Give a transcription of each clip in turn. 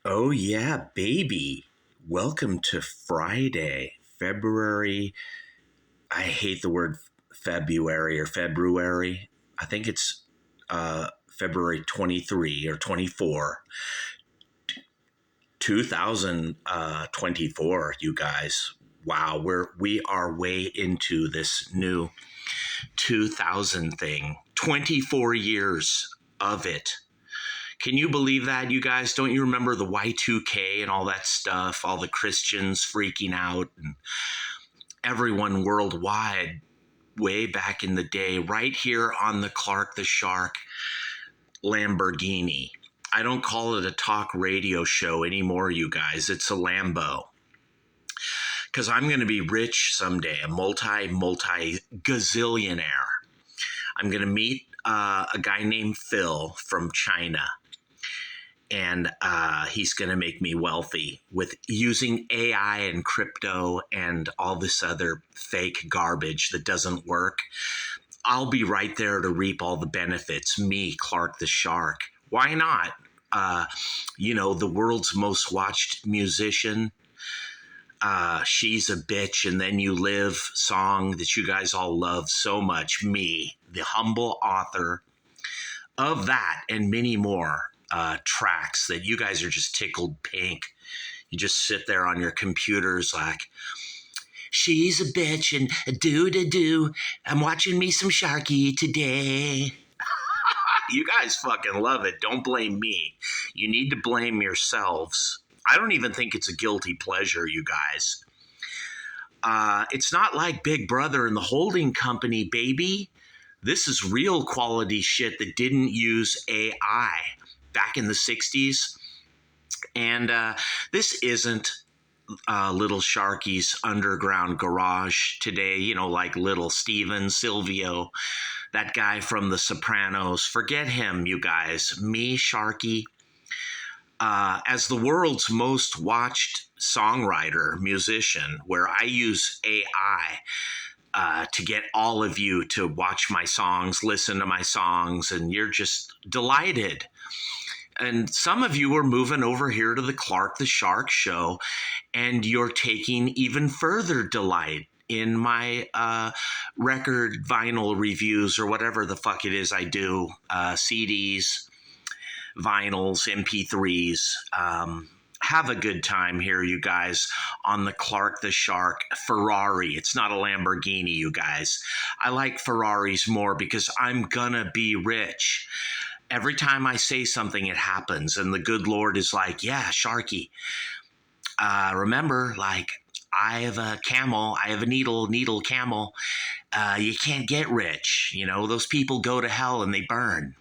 Oh, yeah, baby. Welcome to Friday, February. I hate the word February or February. I think it's February 23 or 24, 2024, you guys. Wow, we are way into this new 2000 thing. 24 years of it. Can you believe that, you guys? Don't you remember the Y2K and all that stuff? All the Christians freaking out and everyone worldwide way back in the day, right here on the Clark the Shark Lamborghini. I don't call it a talk radio show anymore, you guys. It's a Lambo. Because I'm going to be rich someday, a multi gazillionaire. I'm going to meet a guy named Phil from China. And he's going to make me wealthy with using AI and crypto and all this other fake garbage that doesn't work. I'll be right there to reap all the benefits. Me, Clark the Shark. Why not? The world's most watched musician. She's a Bitch and Then You Live song that you guys all love so much. Me, the humble author of that and many more tracks that you guys are just tickled pink. You just sit there on your computers like, she's a bitch and a do. I'm watching me some Sharky today. You guys fucking love it. Don't blame me. You need to blame yourselves. I don't even think it's a guilty pleasure, you guys. It's not like Big Brother and the holding company, baby. This is real quality shit that didn't use AI back in the 60s. And this isn't Little Sharky's underground garage today, like Little Steven, Silvio, that guy from The Sopranos. Forget him, you guys. Me, Sharky, as the world's most watched songwriter, musician, where I use AI to get all of you to watch my songs, listen to my songs, and you're just delighted. And some of you are moving over here to the Clark the Shark show, and you're taking even further delight in my record vinyl reviews or whatever the fuck it is I do, CDs, vinyls, MP3s. Have a good time here, you guys, on the Clark the Shark Ferrari. It's not a Lamborghini, you guys. I like Ferraris more because I'm gonna be rich. Every time I say something, it happens. And the good Lord is like, yeah, Sharky, remember, like, I have a camel. I have a needle camel. You can't get rich. Those people go to hell and they burn.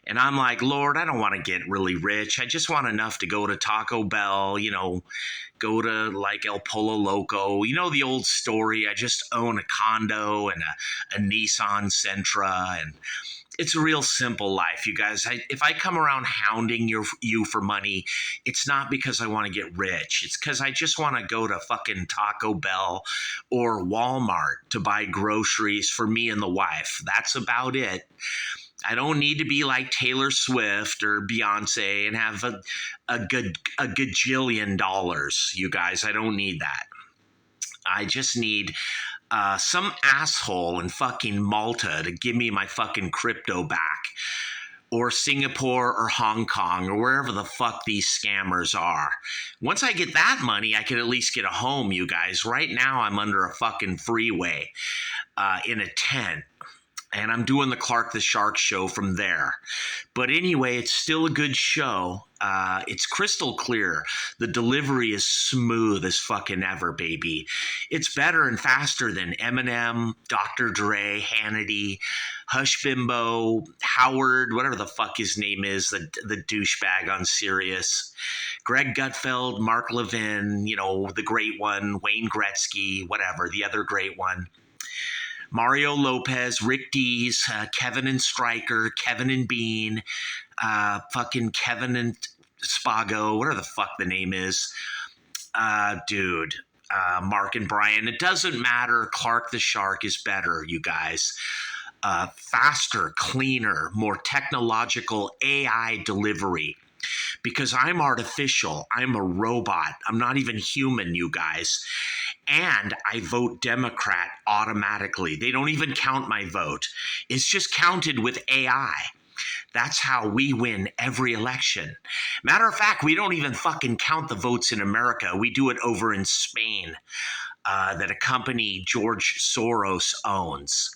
And I'm like, Lord, I don't want to get really rich. I just want enough to go to Taco Bell, go to like El Polo Loco. The old story. I just own a condo and a Nissan Sentra, and it's a real simple life, you guys. If I come around hounding you for money, it's not because I want to get rich. It's because I just want to go to fucking Taco Bell or Walmart to buy groceries for me and the wife. That's about it. I don't need to be like Taylor Swift or Beyonce and have a gajillion dollars, you guys. I don't need that. I just need some asshole in fucking Malta to give me my fucking crypto back, or Singapore or Hong Kong or wherever the fuck these scammers are. Once I get that money, I can at least get a home, you guys. Right now, I'm under a fucking freeway in a tent. And I'm doing the Clark the Shark show from there. But anyway, it's still a good show. It's crystal clear. The delivery is smooth as fucking ever, baby. It's better and faster than Eminem, Dr. Dre, Hannity, Hush Bimbo, Howard, whatever the fuck his name is, the douchebag on Sirius, Greg Gutfeld, Mark Levin, the great one, Wayne Gretzky, whatever, the other great one. Mario Lopez, Rick Dees, Kevin and Stryker, Kevin and Bean, fucking Kevin and Spago, whatever the fuck the name is. Mark and Brian. It doesn't matter. Clark the Shark is better, you guys. Faster, cleaner, more technological AI delivery. because I'm artificial. I'm a robot. I'm not even human, you guys. And I vote Democrat automatically. They don't even count my vote. It's just counted with AI. That's how we win every election. Matter of fact, we don't even fucking count the votes in America. We do it over in Spain, that a company George Soros owns.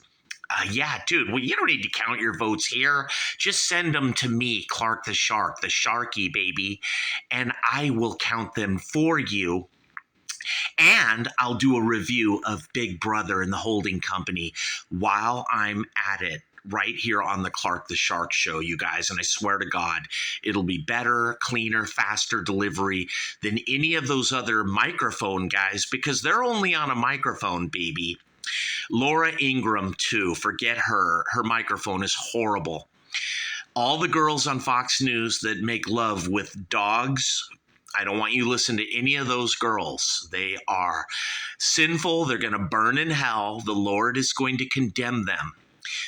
Yeah, dude, well, you don't need to count your votes here. Just send them to me, Clark the Shark, the Sharky, baby, and I will count them for you. And I'll do a review of Big Brother and the holding company while I'm at it right here on the Clark the Shark show, you guys. And I swear to God, it'll be better, cleaner, faster delivery than any of those other microphone guys because they're only on a microphone, baby. Laura Ingraham, too. Forget her. Her microphone is horrible. All the girls on Fox News that make love with dogs, I don't want you to listen to any of those girls. They are sinful. They're going to burn in hell. The Lord is going to condemn them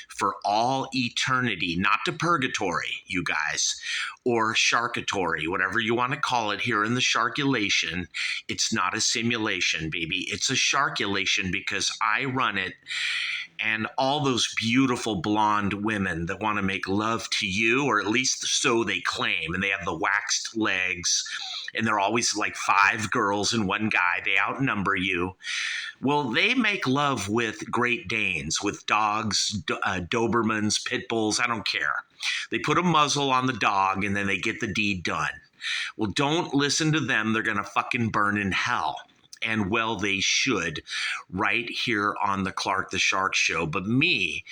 for all eternity, not to purgatory, you guys, or sharkatory, whatever you want to call it here in the sharkulation. It's not a simulation, baby. It's a sharkulation because I run it. And all those beautiful blonde women that want to make love to you, or at least so they claim, and they have the waxed legs, and they're always like 5 girls and 1 guy. They outnumber you. Well, they make love with Great Danes, with dogs, Dobermans, pit bulls. I don't care. They put a muzzle on the dog, and then they get the deed done. Well, don't listen to them. They're going to fucking burn in hell. And well, they should, right here on the Clark the Shark show. But me,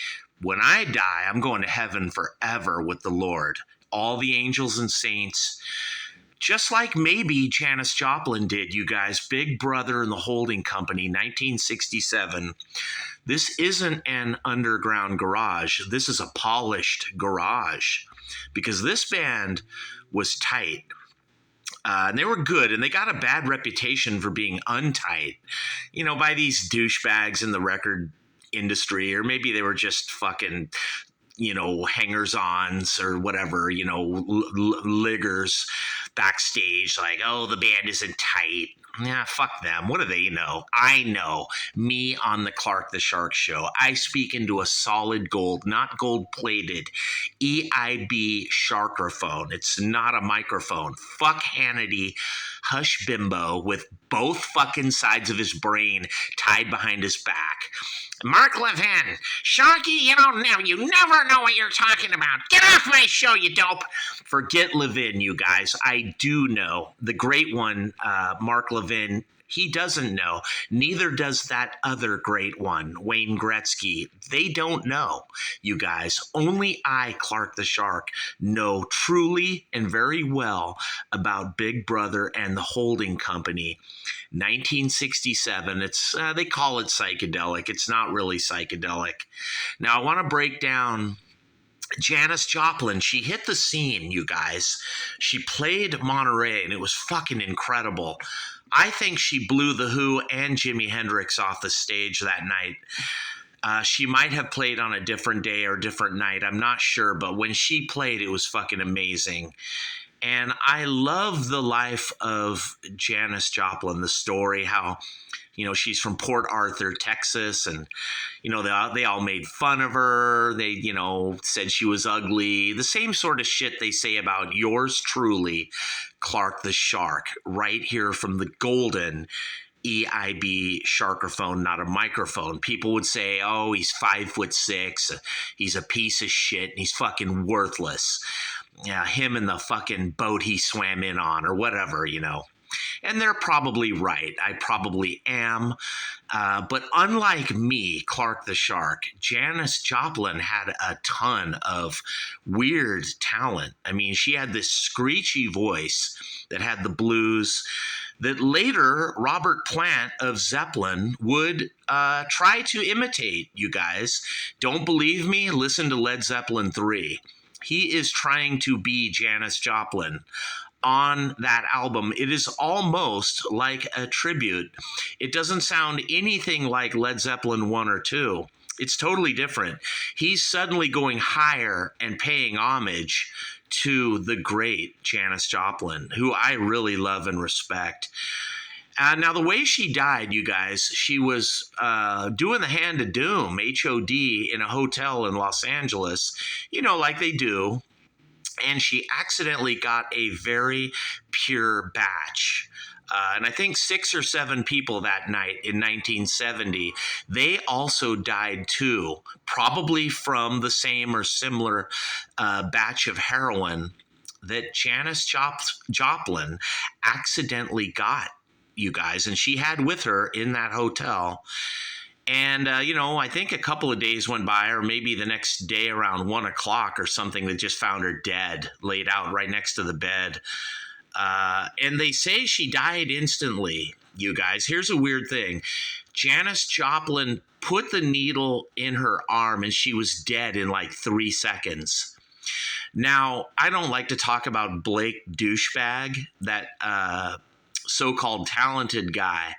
when I die, I'm going to heaven forever with the Lord. All the angels and saints, just like maybe Janis Joplin did, you guys. Big Brother and the Holding Company, 1967. This isn't an underground garage. This is a polished garage because this band was tight. And they were good, and they got a bad reputation for being untight, by these douchebags in the record industry, or maybe they were just fucking, hangers-ons or whatever, liggers backstage, like, oh, the band isn't tight. Yeah, fuck them. What do they know? I know. Me on the Clark the Shark show. I speak into a solid gold, not gold-plated, EIB sharkerphone. It's not a microphone. Fuck Hannity, hush bimbo with both fucking sides of his brain tied behind his back. Mark Levin, Sharky, you never know what you're talking about. Get off my show, you dope. Forget Levin, you guys. I do know. The great one, Mark Levin, he doesn't know. Neither does that other great one, Wayne Gretzky. They don't know, you guys. Only I, Clark the Shark, know truly and very well about Big Brother and the Holding Company. 1967. It's they call it psychedelic. It's not really psychedelic. Now, I want to break down Janis Joplin. She hit the scene, you guys. She played Monterey, and it was fucking incredible. I think she blew The Who and Jimi Hendrix off the stage that night. She might have played on a different day or different night. I'm not sure, but when she played, it was fucking amazing. And I love the life of Janis Joplin, the story, how, she's from Port Arthur, Texas, and, they all made fun of her. They, said she was ugly. The same sort of shit they say about yours truly, Clark the Shark, right here from the golden EIB sharkerphone, not a microphone. People would say, oh, he's 5'6", he's a piece of shit, and he's fucking worthless. Yeah, him and the fucking boat he swam in on or whatever, And they're probably right. I probably am. But unlike me, Clark the Shark, Janis Joplin had a ton of weird talent. I mean, she had this screechy voice that had the blues that later Robert Plant of Zeppelin would try to imitate, you guys. Don't believe me? Listen to Led Zeppelin 3. He is trying to be Janis Joplin on that album. It is almost like a tribute. It doesn't sound anything like Led Zeppelin 1 or 2. It's totally different. He's suddenly going higher and paying homage to the great Janis Joplin, who I really love and respect. Now, the way she died, you guys, she was doing the Hand of Doom, HOD, in a hotel in Los Angeles, like they do. And she accidentally got a very pure batch. And I think 6 or 7 people that night in 1970, they also died too, probably from the same or similar batch of heroin that Janis Joplin accidentally got, you guys, and she had with her in that hotel. And, I think a couple of days went by, or maybe the next day around 1 o'clock or something, they just found her dead, laid out right next to the bed. And they say she died instantly, you guys. Here's a weird thing. Janis Joplin put the needle in her arm and she was dead in like 3 seconds. Now, I don't like to talk about Blake Douchebag, that so-called talented guy,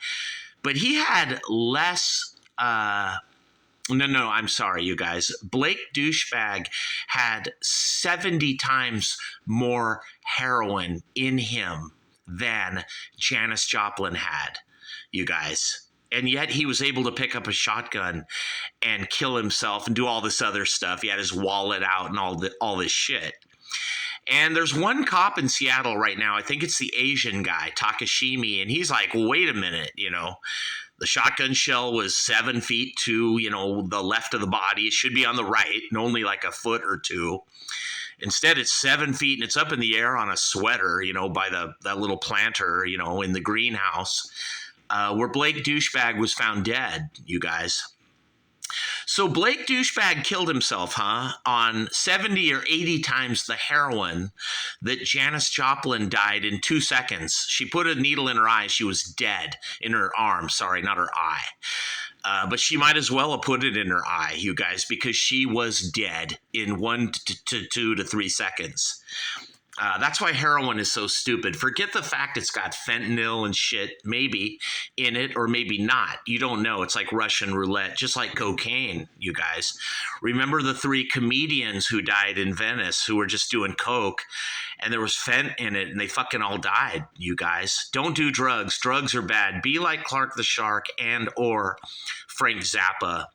but he had less... No, I'm sorry, you guys. Blake Douchebag had 70 times more heroin in him than Janis Joplin had, you guys. And yet he was able to pick up a shotgun and kill himself and do all this other stuff. He had his wallet out and all this shit. And there's one cop in Seattle right now, I think it's the Asian guy, Takashimi, and he's like, wait a minute, the shotgun shell was 7 feet to, the left of the body. It should be on the right and only like a foot or two. Instead, it's 7 feet and it's up in the air on a sweater, by that little planter, in the greenhouse, where Blake Douchebag was found dead, you guys. So Blake Douchebag killed himself, on 70 or 80 times the heroin that Janis Joplin died in 2 seconds. She put a needle in her eye. She was dead. In her arm, sorry, not her eye. But she might as well have put it in her eye, you guys, because she was dead in 1 to 2 to 3 seconds. That's why heroin is so stupid. Forget the fact it's got fentanyl and shit maybe in it or maybe not. You don't know. It's like Russian roulette, just like cocaine, you guys. Remember the 3 comedians who died in Venice who were just doing coke and there was fent in it and they fucking all died, you guys. Don't do drugs. Drugs are bad. Be like Clark the Shark and or Frank Zappa.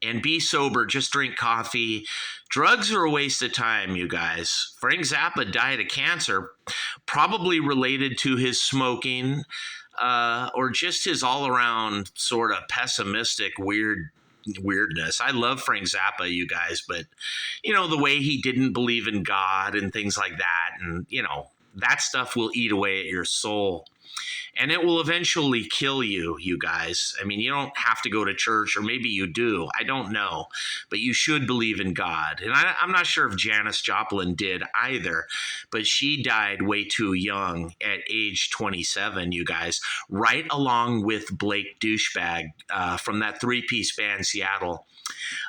And be sober, just drink coffee. Drugs are a waste of time, you guys. Frank Zappa died of cancer, probably related to his smoking or just his all-around sort of pessimistic weirdness. I love Frank Zappa, you guys, but, the way he didn't believe in God and things like that, and, that stuff will eat away at your soul. And it will eventually kill you, you guys. I mean, you don't have to go to church, or maybe you do. I don't know. But you should believe in God. And I'm not sure if Janis Joplin did either. But she died way too young at age 27, you guys. Right along with Blake Douchebag from that 3-piece band Seattle.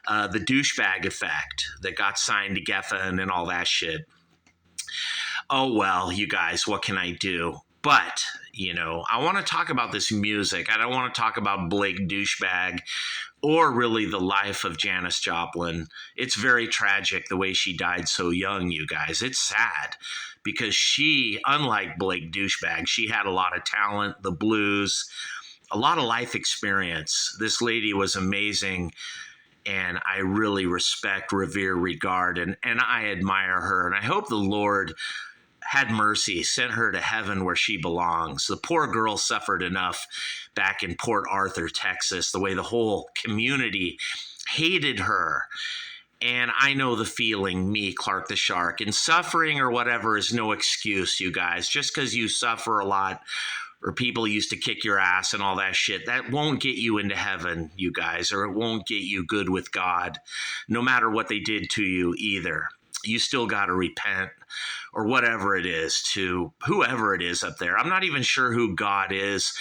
The Douchebag Effect that got signed to Geffen and all that shit. Oh, well, you guys, what can I do? But, I want to talk about this music. I don't want to talk about Blake Douchebag or really the life of Janis Joplin. It's very tragic the way she died so young, you guys. It's sad because she, unlike Blake Douchebag, she had a lot of talent, the blues, a lot of life experience. This lady was amazing. And I really respect, revere, regard, and I admire her. And I hope the Lord had mercy, sent her to heaven where she belongs. The poor girl suffered enough back in Port Arthur, Texas, the way the whole community hated her. And I know the feeling, me, Clark the Shark, and suffering or whatever is no excuse, you guys. Just because you suffer a lot or people used to kick your ass and all that shit, that won't get you into heaven, you guys, or it won't get you good with God, no matter what they did to you either. You still got to repent or whatever it is to whoever it is up there. I'm not even sure who God is.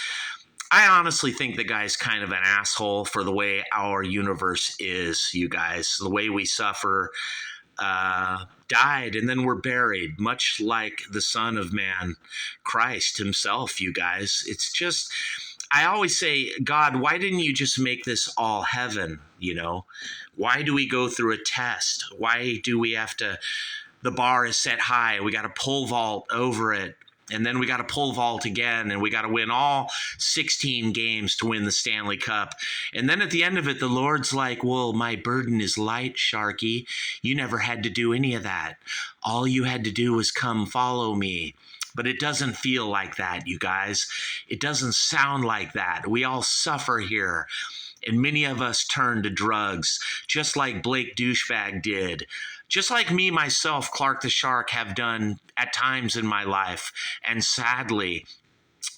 I honestly think the guy's kind of an asshole for the way our universe is, you guys. The way we suffer, died, and then we're buried, much like the Son of Man, Christ himself, you guys. It's just, I always say, God, why didn't you just make this all heaven, Why do we go through a test? Why do we have to the bar is set high. We got to pole vault over it. And then we got to pole vault again, and we got to win all 16 games to win the Stanley Cup. And then at the end of it, the Lord's like, well, my burden is light, Sharky. You never had to do any of that. All you had to do was come follow me. But it doesn't feel like that, you guys. It doesn't sound like that. We all suffer here. And many of us turn to drugs, just like Blake Douchebag did. Just like me, myself, Clark the Shark, have done at times in my life. And sadly,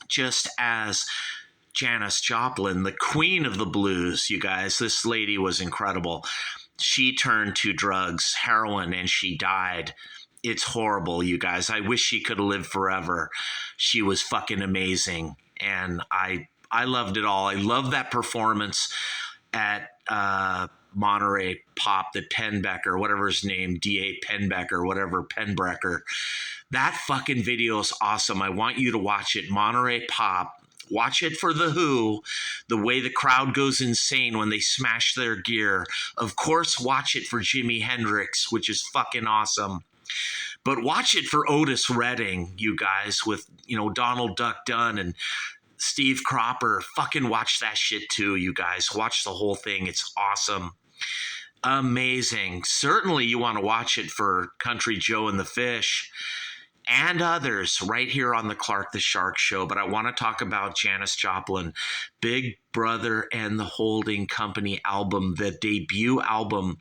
just as Janis Joplin, the queen of the blues, you guys, this lady was incredible. She turned to drugs, heroin, and she died. It's horrible, you guys. I wish she could have lived forever. She was fucking amazing. And I loved it all. I loved that performance at Monterey Pop, the Penbecker, whatever his name, D.A. Penbecker, whatever, Penbrecker. That fucking video is awesome. I want you to watch it. Monterey Pop. Watch it for The Who, the way the crowd goes insane when they smash their gear. Of course, watch it for Jimi Hendrix, which is fucking awesome. But watch it for Otis Redding, you guys, with, Donald Duck Dunn and Steve Cropper. Fucking watch that shit too, you guys. Watch the whole thing. It's awesome. Amazing. Certainly you want to watch it for Country Joe and the Fish and others right here on the Clark the Shark Show. But I want to talk about Janis Joplin, Big Brother and the Holding Company album, the debut album,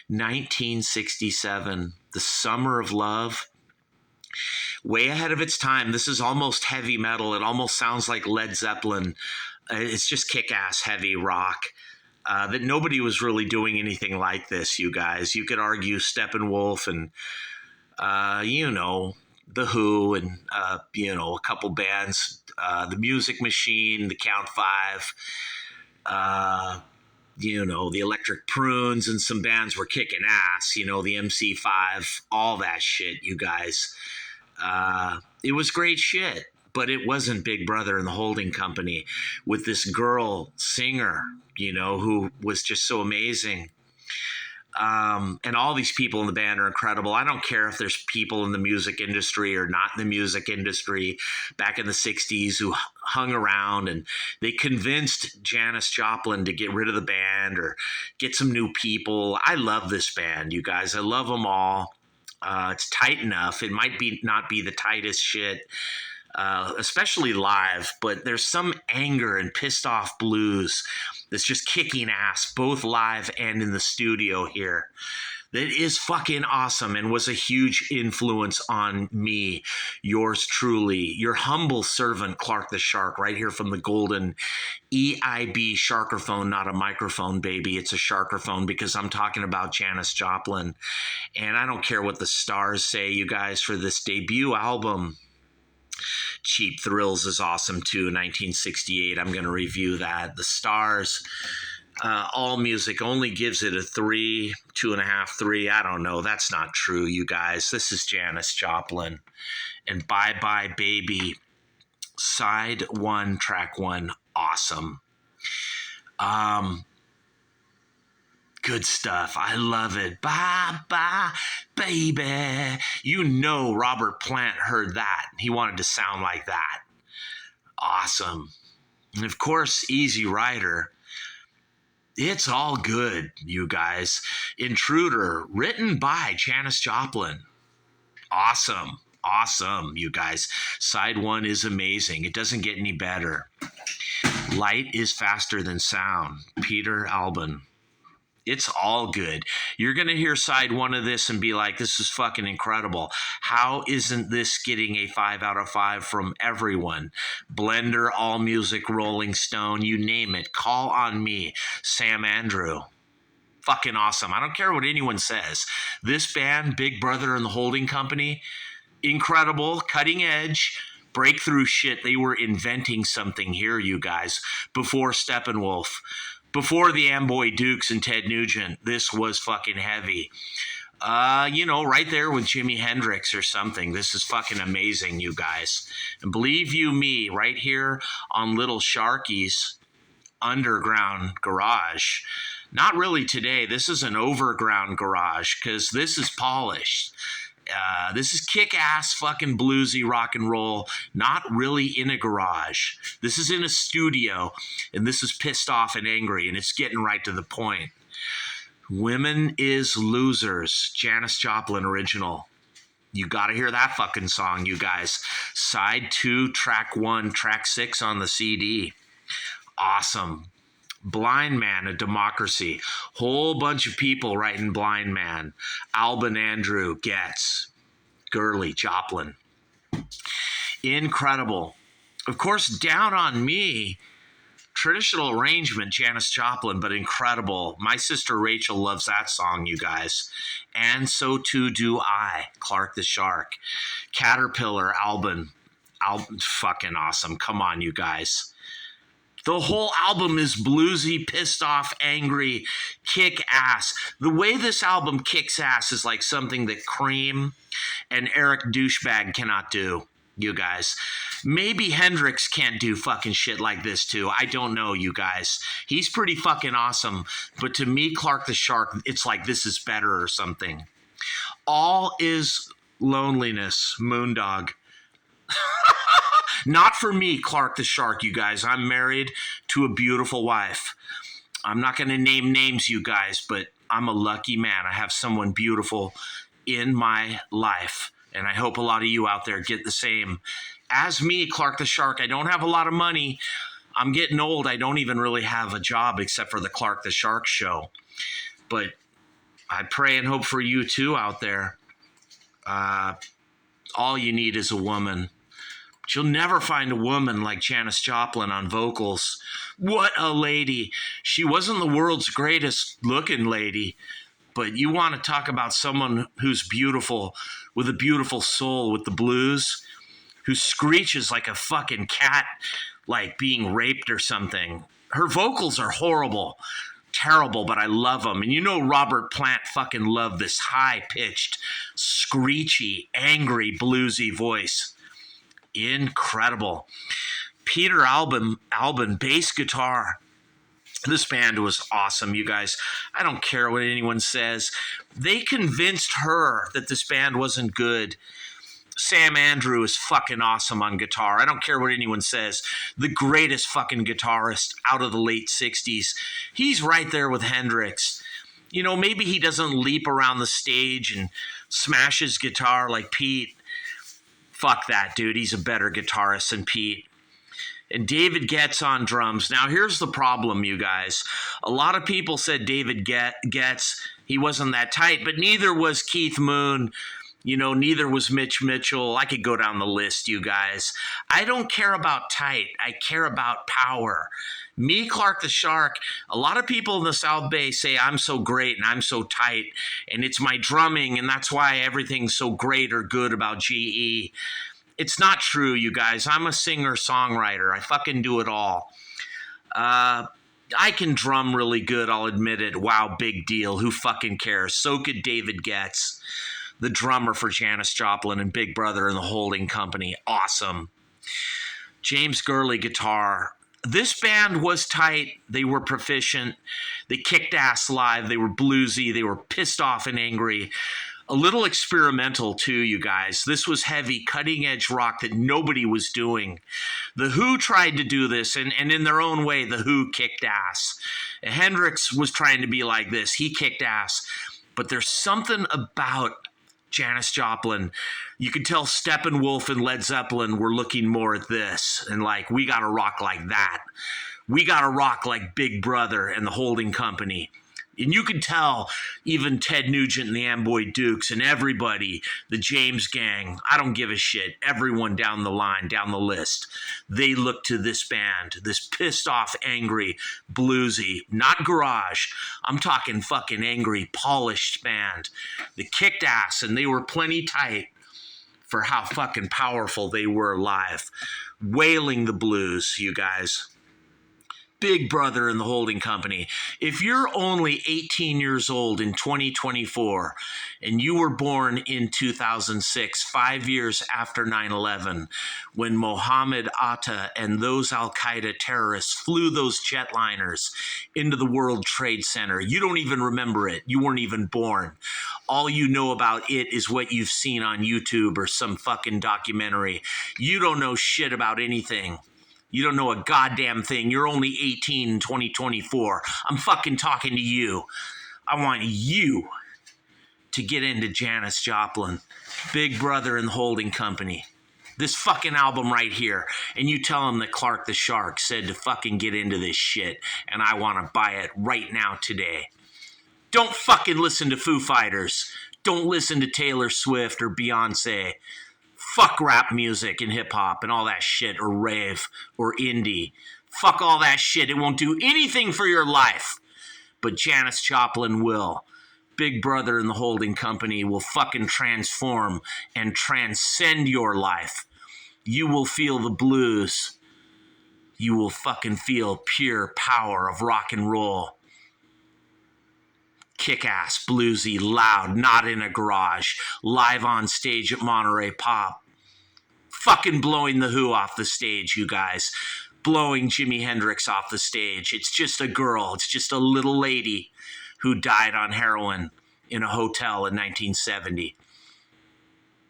1967, The Summer of Love. Way ahead of its time. This is almost heavy metal. It almost sounds like Led Zeppelin. It's just kick-ass heavy rock. That nobody was really doing anything like this, you guys. You could argue Steppenwolf and, The Who and, a couple bands. The Music Machine, the Count Five, the Electric Prunes, and some bands were kicking ass, the MC5, all that shit, you guys. It was great shit, but it wasn't Big Brother and the Holding Company with this girl singer, who was just so amazing. And all these people in the band are incredible. I don't care if there's people in the music industry or not in the music industry back in the 60s who hung around and they convinced Janis Joplin to get rid of the band or get some new people. I love this band, you guys. I love them all. It's tight enough. It might not be the tightest shit, especially live, but there's some anger and pissed off blues that's just kicking ass, both live and in the studio here. That is fucking awesome and was a huge influence on me, yours truly, your humble servant, Clark the Shark, right here from the golden EIB Sharkerphone, not a microphone, baby. It's a Sharkerphone because I'm talking about Janis Joplin. And I don't care what the stars say, you guys, for this debut album. Cheap Thrills is awesome too, 1968. I'm going to review that. The Stars, All Music only gives it a 3, 2.5, 3. I don't know. That's not true, you guys. This is Janis Joplin. And Bye Bye Baby, side 1, track 1, awesome. Good stuff. I love it. Bye, bye, baby. Robert Plant heard that. He wanted to sound like that. Awesome. And of course, Easy Rider. It's all good, you guys. Intruder, written by Janis Joplin. Awesome. Awesome, you guys. Side 1 is amazing. It doesn't get any better. Light is faster than sound. Peter Alban. It's all good. You're going to hear side 1 of this and be like, this is fucking incredible. How isn't this getting a 5 out of 5 from everyone? Blender, All Music, Rolling Stone, you name it. Call on me, Sam Andrew. Fucking awesome. I don't care what anyone says. This band, Big Brother and the Holding Company, incredible, cutting edge, breakthrough shit. They were inventing something here, you guys, before Steppenwolf. Before the Amboy Dukes and Ted Nugent, this was fucking heavy. Right there with Jimi Hendrix or something. This is fucking amazing, you guys. And believe you me, right here on Little Sharky's underground garage. Not really today. This is an overground garage because this is polished. This is kick-ass fucking bluesy rock and roll, not really in a garage. This is in a studio, and this is Pissed Off and Angry, and it's getting right to the point. Women is Losers, Janis Joplin original. You got to hear that fucking song, you guys. Side 2, track 1, track 6 on the CD. Awesome. Blind Man, A Democracy. Whole bunch of people writing Blind Man. Alban Andrew, Getz, Gurley, Joplin. Incredible. Of course, Down on Me, traditional arrangement, Janis Joplin, but incredible. My sister Rachel loves that song, you guys. And so too do I, Clark the Shark. Caterpillar, Alban, fucking awesome. Come on, you guys. The whole album is bluesy, pissed off, angry, kick ass. The way this album kicks ass is like something that Cream and Eric Douchebag cannot do, you guys. Maybe Hendrix can't do fucking shit like this too. I don't know, you guys. He's pretty fucking awesome. But to me, Clark the Shark, it's like this is better or something. All Is Loneliness, Moondog. Not for me, Clark the Shark, you guys. I'm married to a beautiful wife. I'm not going to name names, you guys, but I'm a lucky man. I have someone beautiful in my life, and I hope a lot of you out there get the same. As me, Clark the Shark, I don't have a lot of money. I'm getting old. I don't even really have a job except for the Clark the Shark show. But I pray and hope for you too out there. All you need is a woman. But you'll never find a woman like Janis Joplin on vocals. What a lady. She wasn't the world's greatest looking lady, but you want to talk about someone who's beautiful, with a beautiful soul, with the blues, who screeches like a fucking cat, like being raped or something. Her vocals are horrible, terrible, but I love them. And you know Robert Plant fucking loved this high-pitched, screechy, angry, bluesy voice. Incredible. Peter Alban, bass guitar. This band was awesome, you guys. I don't care what anyone says. They convinced her that this band wasn't good. Sam Andrew is fucking awesome on guitar. I don't care what anyone says. The greatest fucking guitarist out of the late 60s. He's right there with Hendrix. You know, maybe he doesn't leap around the stage and smash his guitar like Pete. Fuck that, dude. He's a better guitarist than Pete. And David Getz on drums. Now, here's the problem, you guys. A lot of people said David Getz, he wasn't that tight, but neither was Keith Moon. You know, neither was Mitch Mitchell. I could go down the list, you guys. I don't care about tight. I care about power. Me, Clark the Shark, a lot of people in the South Bay say I'm so great and I'm so tight, and it's my drumming, and that's why everything's so great or good about GE. It's not true, you guys. I'm a singer-songwriter. I fucking do it all. I can drum really good, I'll admit it. Wow, big deal. Who fucking cares? So could David Getz, the drummer for Janis Joplin and Big Brother and the Holding Company. Awesome. James Gurley, guitar. This band was tight. They were proficient. They kicked ass live. They were bluesy. They were pissed off and angry. A little experimental too, you guys. This was heavy, cutting-edge rock that nobody was doing. The Who tried to do this, and in their own way, The Who kicked ass. Hendrix was trying to be like this. He kicked ass. But there's something about Janis Joplin. You could tell Steppenwolf and Led Zeppelin were looking more at this and like, we got to rock like that. We got to rock like Big Brother and the Holding Company. And you could tell even Ted Nugent and the Amboy Dukes and everybody, the James Gang, I don't give a shit, everyone down the line, down the list, they look to this band, this pissed off, angry, bluesy, not garage, I'm talking fucking angry, polished band. They kicked ass and they were plenty tight for how fucking powerful they were live. Wailing the blues, you guys. Big Brother and the holding company. If you're only 18 years old in 2024 and you were born in 2006, 5 years after 9/11, when Mohammed Atta and those Al-Qaeda terrorists flew those jetliners into the World Trade Center, you don't even remember it. You weren't even born. All you know about it is what you've seen on YouTube or some fucking documentary. You don't know shit about anything. You don't know a goddamn thing. You're only 18 in 2024. I'm fucking talking to you. I want you to get into JANIS Joplin, Big Brother and the Holding Company. This fucking album right here. And you tell him that Clark the Shark said to fucking get into this shit. And I want to buy it right now today. Don't fucking listen to Foo Fighters. Don't listen to Taylor Swift or Beyonce. Fuck rap music and hip hop and all that shit, or rave or indie. Fuck all that shit. It won't do anything for your life. But JANIS Joplin will. Big Brother and the Holding Company will fucking transform and transcend your life. You will feel the blues. You will fucking feel pure power of rock and roll. Kick-ass, bluesy, loud, not in a garage, live on stage at Monterey Pop. Fucking blowing The Who off the stage, you guys. Blowing Jimi Hendrix off the stage. It's just a girl. It's just a little lady who died on heroin in a hotel in 1970.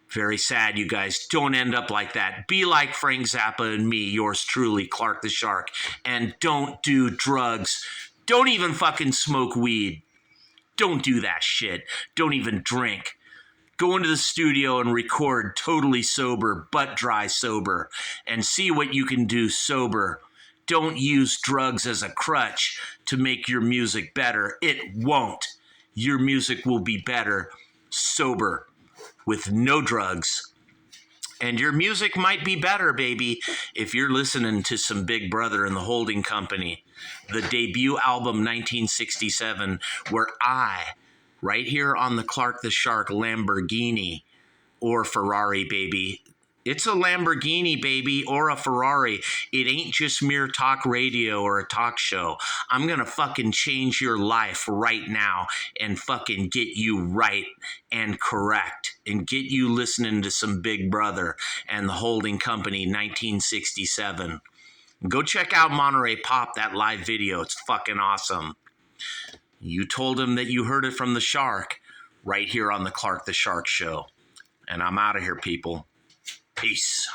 Very sad, you guys. Don't end up like that. Be like Frank Zappa and me, yours truly, Clark the Shark. And don't do drugs. Don't even fucking smoke weed. Don't do that shit. Don't even drink. Go into the studio and record totally sober, butt dry sober, and see what you can do sober. Don't use drugs as a crutch to make your music better. It won't. Your music will be better sober with no drugs. And your music might be better, baby, if you're listening to some Big Brother and the Holding Company. The debut album, 1967, where I, right here on the Clark the Shark Lamborghini, or Ferrari, baby. It's a Lamborghini, baby, or a Ferrari. It ain't just mere talk radio or a talk show. I'm going to fucking change your life right now and fucking get you right and correct and get you listening to some Big Brother and the Holding Company, 1967. Go check out Monterey Pop, that live video. It's fucking awesome. You told him that you heard it from the Shark right here on the Clark the Shark Show. And I'm out of here, people. Peace.